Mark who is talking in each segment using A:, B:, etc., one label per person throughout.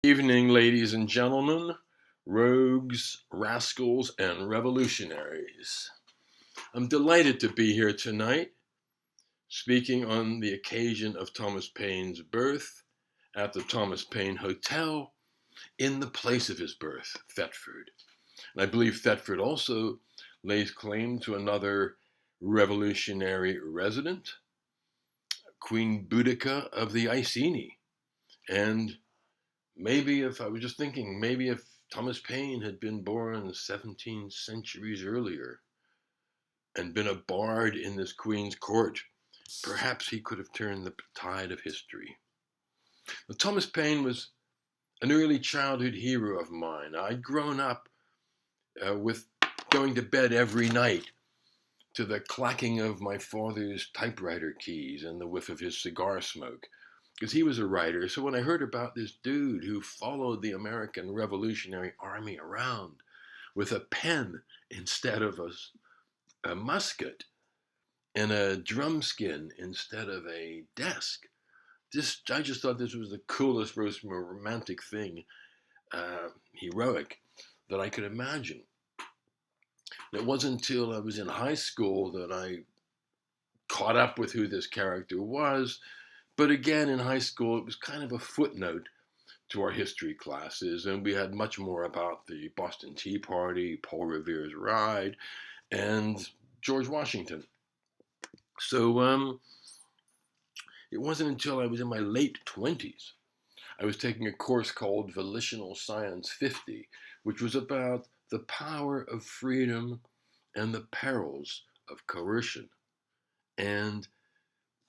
A: Evening, ladies and gentlemen, rogues, rascals, and revolutionaries. I'm delighted to be here tonight, speaking on the occasion of Thomas Paine's birth at the Thomas Paine Hotel in the place of his birth, Thetford. And I believe Thetford also lays claim to another revolutionary resident, Queen Boudica of the Iceni. And maybe if Thomas Paine had been born 17 centuries earlier and been a bard in this queen's court, perhaps he could have turned the tide of history. Now, Thomas Paine was an early childhood hero of mine. I'd grown up with going to bed every night to the clacking of my father's typewriter keys and the whiff of his cigar smoke, because he was a writer. So when I heard about this dude who followed the American Revolutionary Army around with a pen instead of a musket and a drum skin instead of a desk, I just thought this was the coolest, most romantic thing, heroic, that I could imagine. And it wasn't until I was in high school that I caught up with who this character was. But again, in high school, it was kind of a footnote to our history classes, and we had much more about the Boston Tea Party, Paul Revere's Ride, and George Washington. So it wasn't until I was in my late 20s, I was taking a course called Volitional Science 50, which was about the power of freedom and the perils of coercion. And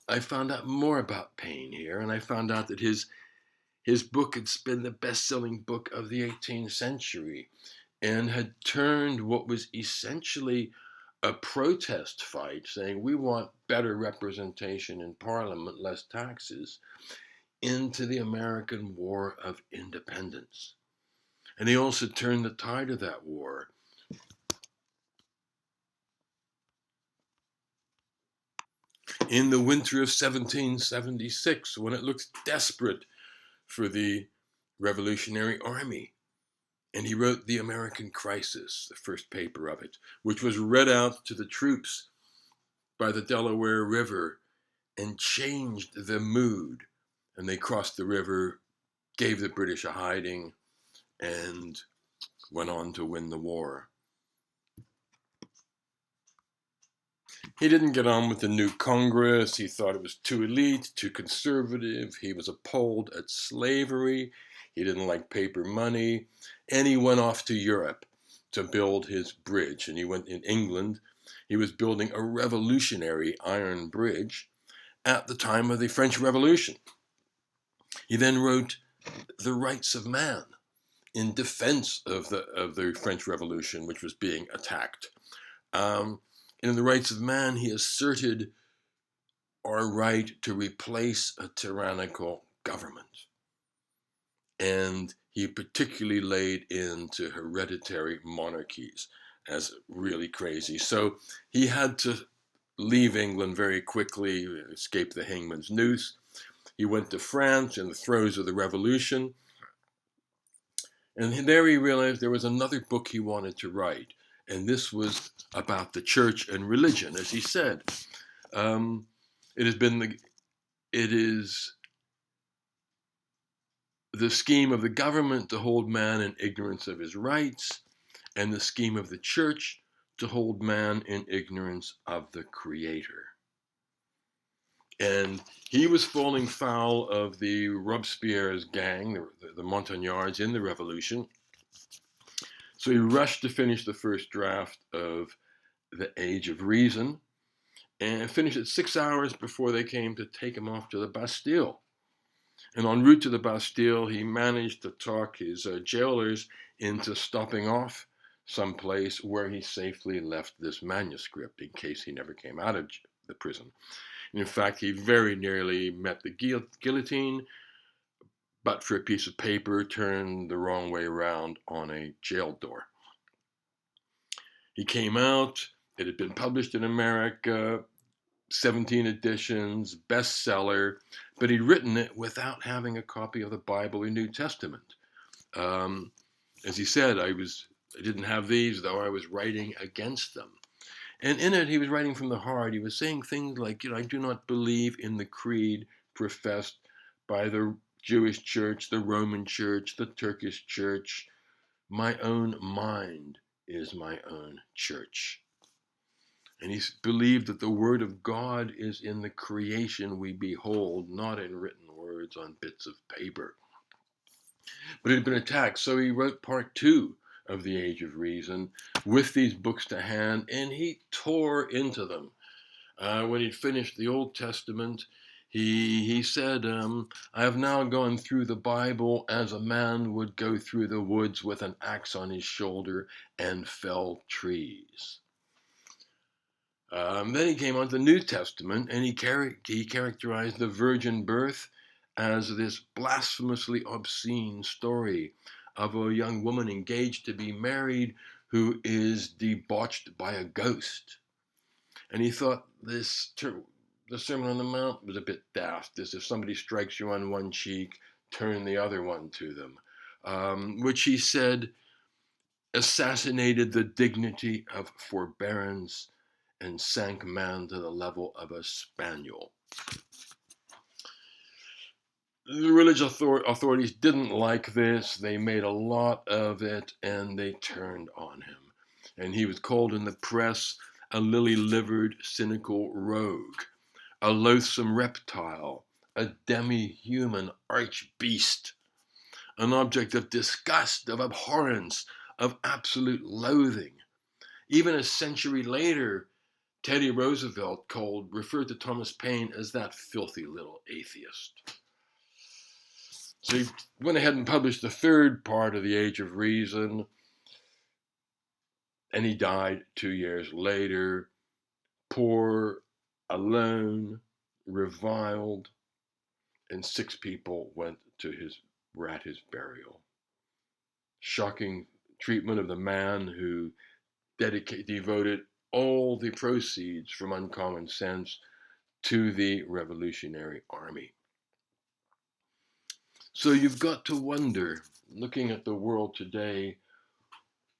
A: I found out more about Paine here, and I found out that his book had been the best-selling book of the 18th century and had turned what was essentially a protest fight, saying we want better representation in Parliament, less taxes, into the American War of Independence. And he also turned the tide of that war. In the winter of 1776, when it looked desperate for the Revolutionary Army. And he wrote The American Crisis, the first paper of it, which was read out to the troops by the Delaware River and changed the mood. And they crossed the river, gave the British a hiding, and went on to win the war. He didn't get on with the new Congress. He thought it was too elite, too conservative. He was appalled at slavery. He didn't like paper money. And he went off to Europe to build his bridge. And he went in England. He was building a revolutionary iron bridge at the time of the French Revolution. He then wrote The Rights of Man in defense of the French Revolution, which was being attacked. In The Rights of Man, he asserted our right to replace a tyrannical government. And he particularly laid into hereditary monarchies as really crazy. So he had to leave England very quickly, escape the hangman's noose. He went to France in the throes of the revolution. And there he realized there was another book he wanted to write. And this was about the church and religion. As he said, it is the scheme of the government to hold man in ignorance of his rights, and the scheme of the church to hold man in ignorance of the Creator. And he was falling foul of the Robespierre's gang, the Montagnards in the Revolution. So he rushed to finish the first draft of The Age of Reason and finished it 6 hours before they came to take him off to the Bastille. And en route to the Bastille, he managed to talk his jailers into stopping off someplace where he safely left this manuscript in case he never came out of the prison. And in fact, he very nearly met the guillotine, but for a piece of paper turned the wrong way around on a jail door. He came out. It had been published in America, 17 editions, bestseller, but he'd written it without having a copy of the Bible or New Testament. As he said, I didn't have these, though I was writing against them. And in it, he was writing from the heart. He was saying things like, I do not believe in the creed professed by the Jewish church, the Roman church, the Turkish church. My own mind is my own church. And he believed that the word of God is in the creation we behold, not in written words on bits of paper. But it had been attacked, so he wrote part 2 of The Age of Reason with these books to hand, and he tore into them. When he'd finished the Old Testament, he said, I have now gone through the Bible as a man would go through the woods with an axe on his shoulder and fell trees. Then he came on to the New Testament, and he characterized the virgin birth as this blasphemously obscene story of a young woman engaged to be married who is debauched by a ghost. And he thought the Sermon on the Mount was a bit daft. As if somebody strikes you on one cheek, turn the other one to them, which he said assassinated the dignity of forbearance and sank man to the level of a spaniel. The religious authorities didn't like this. They made a lot of it, and they turned on him. And he was called in the press a lily-livered, cynical rogue, a loathsome reptile, a demi-human arch-beast, an object of disgust, of abhorrence, of absolute loathing. Even a century later, Teddy Roosevelt referred to Thomas Paine as that filthy little atheist. So he went ahead and published the 3rd part of The Age of Reason, and he died 2 years later, poor, alone, reviled, and 6 people were at his burial. Shocking treatment of the man who devoted all the proceeds from Uncommon Sense to the Revolutionary Army. So you've got to wonder, looking at the world today,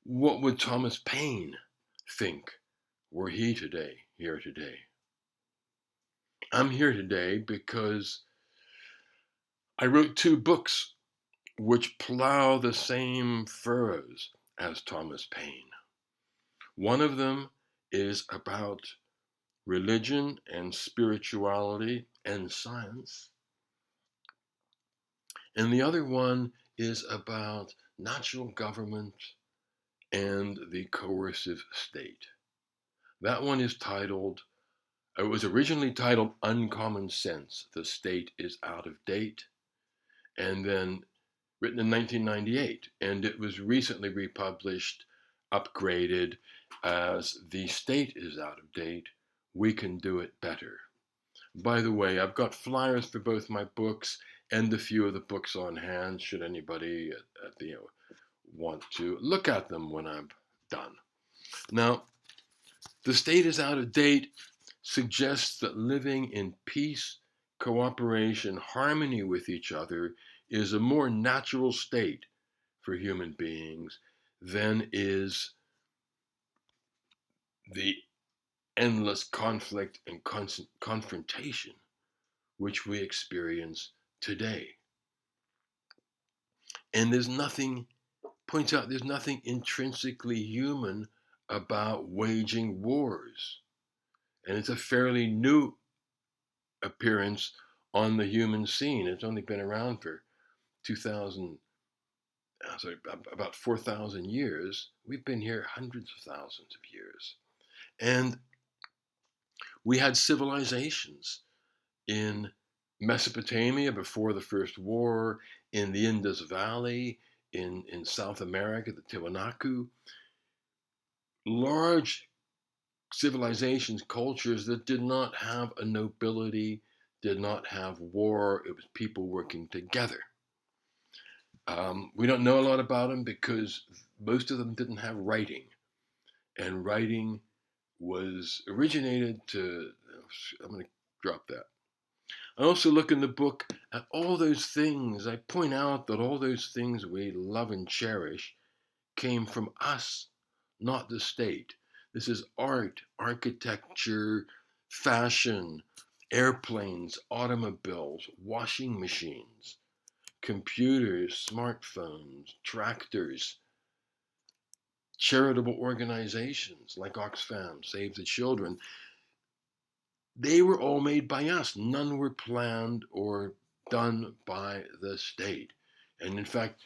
A: what would Thomas Paine think were he here today? I'm here today because I wrote 2 books which plough the same furrows as Thomas Paine. One of them is about religion and spirituality and science. And the other one is about natural government and the coercive state. That one is it was originally titled Uncommon Sense, The State is Out of Date, and then written in 1998, and it was recently republished, upgraded as The State is Out of Date, We Can Do It Better. By the way, I've got flyers for both my books and a few of the books on hand, should anybody want to look at them when I'm done. Now, The State is Out of Date suggests that living in peace, cooperation, harmony with each other is a more natural state for human beings than is the endless conflict and constant confrontation which we experience today. And there's nothing intrinsically human about waging wars. And it's a fairly new appearance on the human scene. It's only been around for about 4,000 years. We've been here hundreds of thousands of years. And we had civilizations in Mesopotamia before the First War, in the Indus Valley, in South America, the Tiwanaku, large civilizations, cultures that did not have a nobility, did not have war. It was people working together. We don't know a lot about them because most of them didn't have writing. And writing was originated I'm going to drop that. I also look in the book at all those things. I point out that all those things we love and cherish came from us, not the state. This is art, architecture, fashion, airplanes, automobiles, washing machines, computers, smartphones, tractors, charitable organizations like Oxfam, Save the Children. They were all made by us. None were planned or done by the state. And in fact,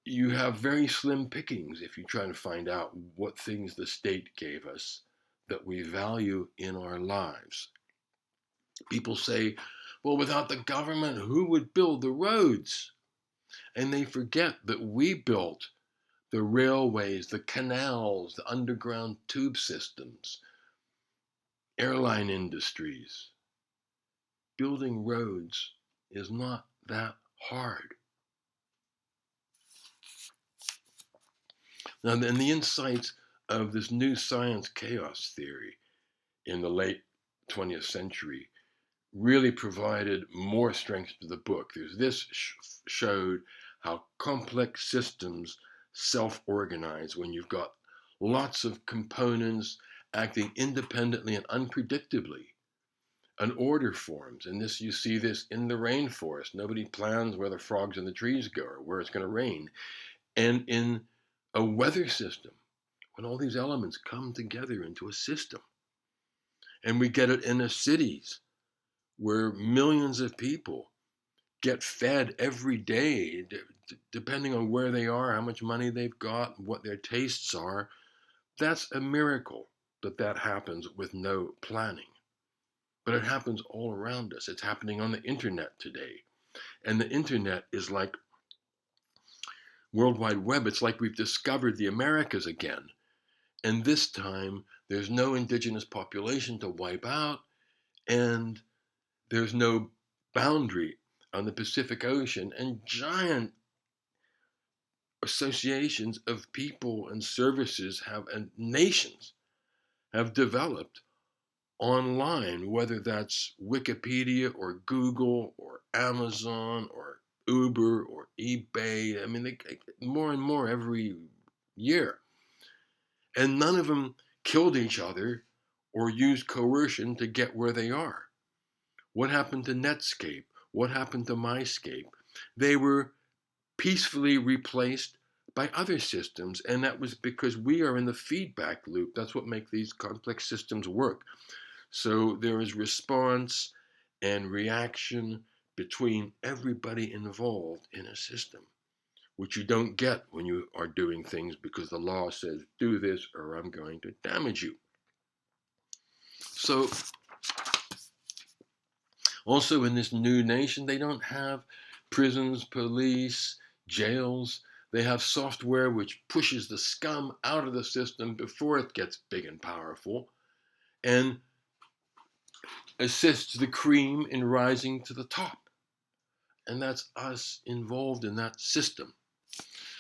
A: you have very slim pickings if you try to find out what things the state gave us that we value in our lives. People say, well, without the government, who would build the roads? And they forget that we built the railways, the canals, the underground tube systems, airline industries. Building roads is not that hard. Now, in the insights of this new science chaos theory in the late 20th century really provided more strength to the book. This showed how complex systems self-organize when you've got lots of components acting independently and unpredictably. An order forms, and you see this in the rainforest. Nobody plans where the frogs in the trees go or where it's going to rain. And in a weather system, when all these elements come together into a system. And we get it in the cities where millions of people get fed every day, depending on where they are, how much money they've got, what their tastes are. That's a miracle that happens with no planning. But it happens all around us. It's happening on the internet today. And the internet is like World Wide Web. It's like we've discovered the Americas again. And this time, there's no indigenous population to wipe out, and there's no boundary on the Pacific Ocean, and giant associations of people and services and nations have developed online, whether that's Wikipedia or Google or Amazon or Uber or eBay. I mean, more and more every year. And none of them killed each other or used coercion to get where they are. What happened to Netscape? What happened to MyScape? They were peacefully replaced by other systems, and that was because we are in the feedback loop. That's what makes these complex systems work. So there is response and reaction between everybody involved in a system, which you don't get when you are doing things because the law says, do this or I'm going to damage you. So also in this new nation, they don't have prisons, police, jails. They have software which pushes the scum out of the system before it gets big and powerful and assists the cream in rising to the top. And that's us involved in that system.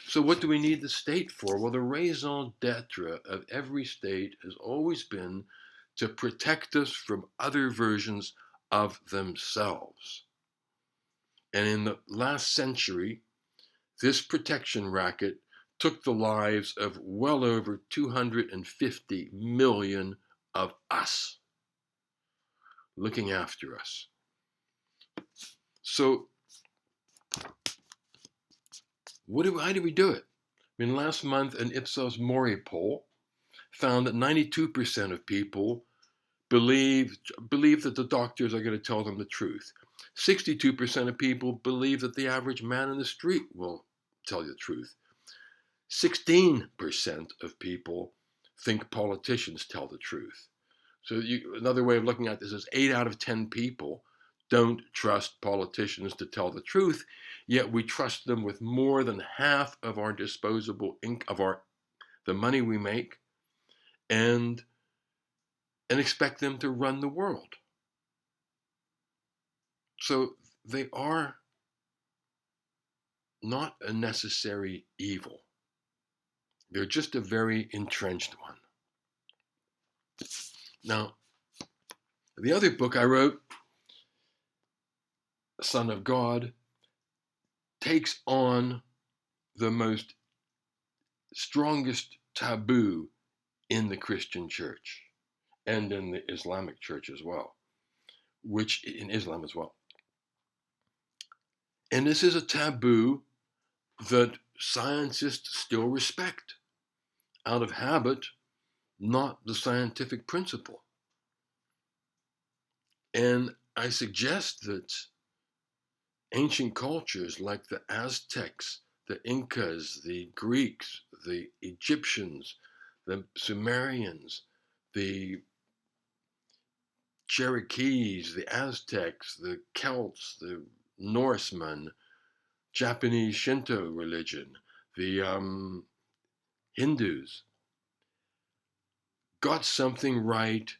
A: So what do we need the state for? Well, the raison d'etre of every state has always been to protect us from other versions of themselves. And in the last century, this protection racket took the lives of well over 250 million of us, looking after us. So how do we do it? I mean, last month, an Ipsos Mori poll found that 92% of people believe that the doctors are going to tell them the truth. 62% of people believe that the average man in the street will tell you the truth. 16% of people think politicians tell the truth. So another way of looking at this is 8 out of 10 people don't trust politicians to tell the truth, yet we trust them with more than half of our disposable income, the money we make, and expect them to run the world. So they are not a necessary evil. They're just a very entrenched one. Now, the other book I wrote Son of God takes on the most strongest taboo in the Christian church and in the Islamic church as well, which in Islam as well. And this is a taboo that scientists still respect out of habit, not the scientific principle. And I suggest that ancient cultures like the Aztecs, the Incas, the Greeks, the Egyptians, the Sumerians, the Cherokees, the Aztecs, the Celts, the Norsemen, Japanese Shinto religion, the Hindus, got something right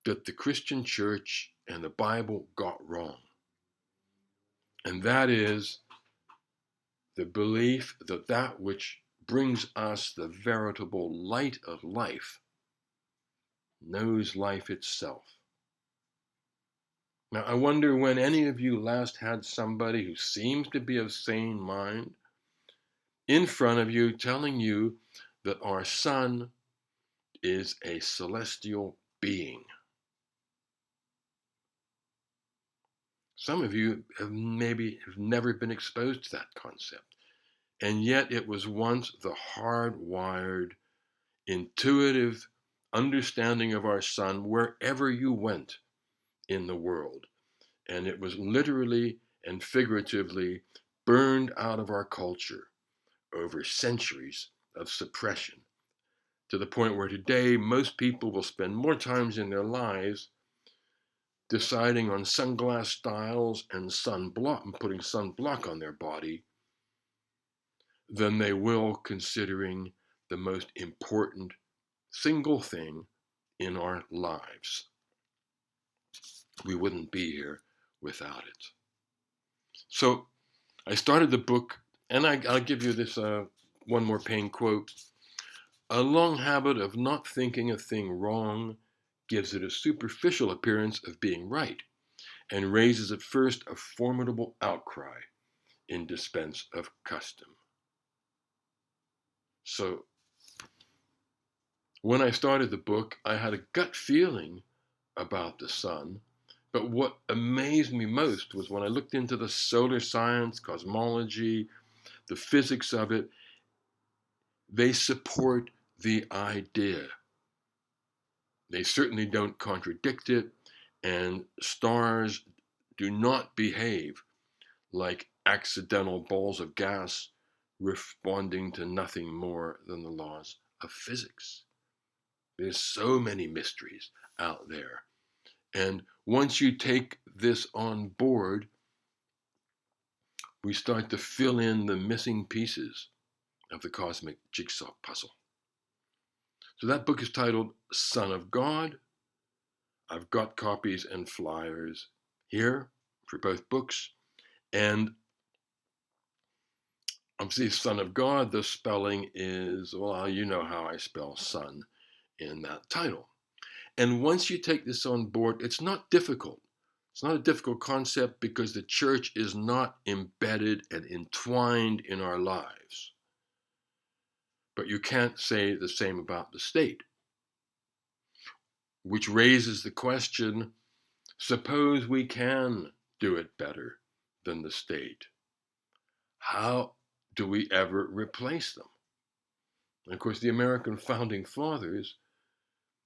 A: that the Christian church and the Bible got wrong. And that is the belief that that which brings us the veritable light of life knows life itself. Now, I wonder when any of you last had somebody who seems to be of sane mind in front of you telling you that our sun is a celestial being. Some of you have never been exposed to that concept, and yet it was once the hardwired, intuitive understanding of our sun wherever you went in the world. And it was literally and figuratively burned out of our culture over centuries of suppression, to the point where today most people will spend more times in their lives deciding on sunglass styles and sunblock and putting sunblock on their body than they will considering the most important single thing in our lives. We wouldn't be here without it. So I started the book, and I'll give you this one more Paine quote. A long habit of not thinking a thing wrong gives it a superficial appearance of being right, and raises at first a formidable outcry in defense of custom. So when I started the book, I had a gut feeling about the sun, but what amazed me most was when I looked into the solar science, cosmology, the physics of it, they support the idea. They certainly don't contradict it, and stars do not behave like accidental balls of gas responding to nothing more than the laws of physics. There's so many mysteries out there. And once you take this on board, we start to fill in the missing pieces of the cosmic jigsaw puzzle. So that book is titled Son of God. I've got copies and flyers here for both books. And obviously, Son of God, the spelling is, well, you know how I spell son in that title. And once you take this on board, it's not difficult. It's not a difficult concept because the church is not embedded and entwined in our lives. But you can't say the same about the state, which raises the question, suppose we can do it better than the state. How do we ever replace them? And of course, the American founding fathers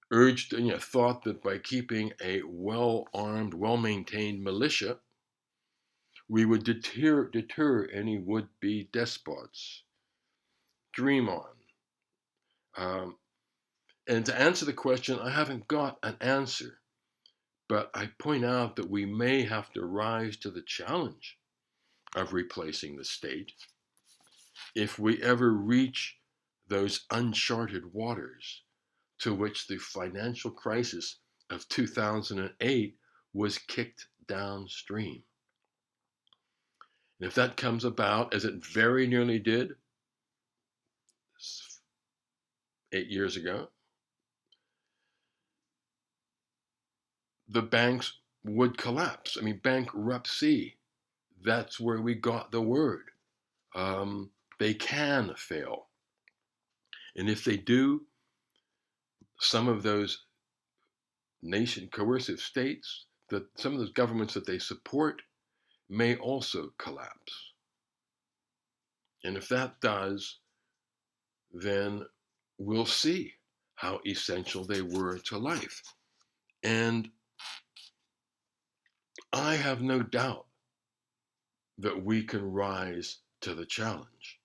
A: thought that by keeping a well-armed, well-maintained militia, we would deter any would-be despots. Dream on. And to answer the question, I haven't got an answer, but I point out that we may have to rise to the challenge of replacing the state if we ever reach those uncharted waters to which the financial crisis of 2008 was kicked downstream. And if that comes about, as it very nearly did 8 years ago, the banks would collapse. Bankruptcy That's where we got the word. They can fail. And if they do, some of those coercive states, some of those governments that they support may also collapse. And if that does, then we'll see how essential they were to life. And I have no doubt that we can rise to the challenge.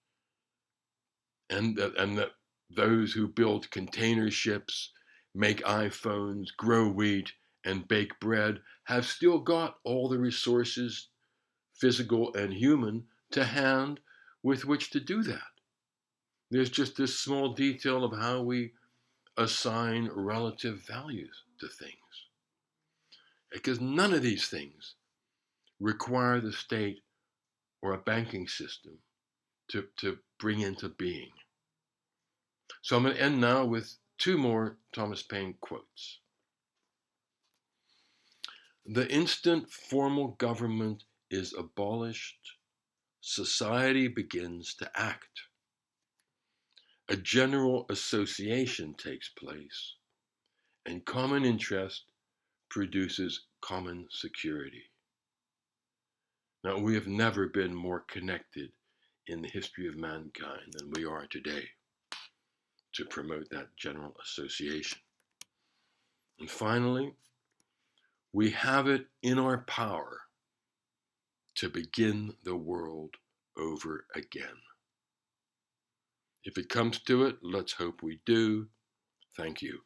A: And that those who build container ships, make iPhones, grow wheat, and bake bread have still got all the resources, physical and human, to hand with which to do that. There's just this small detail of how we assign relative values to things. Because none of these things require the state or a banking system to bring into being. So I'm going to end now with two more Thomas Paine quotes. The instant formal government is abolished, society begins to act. A general association takes place, and common interest produces common security. Now, we have never been more connected in the history of mankind than we are today to promote that general association. And finally, we have it in our power to begin the world over again. If it comes to it, let's hope we do. Thank you.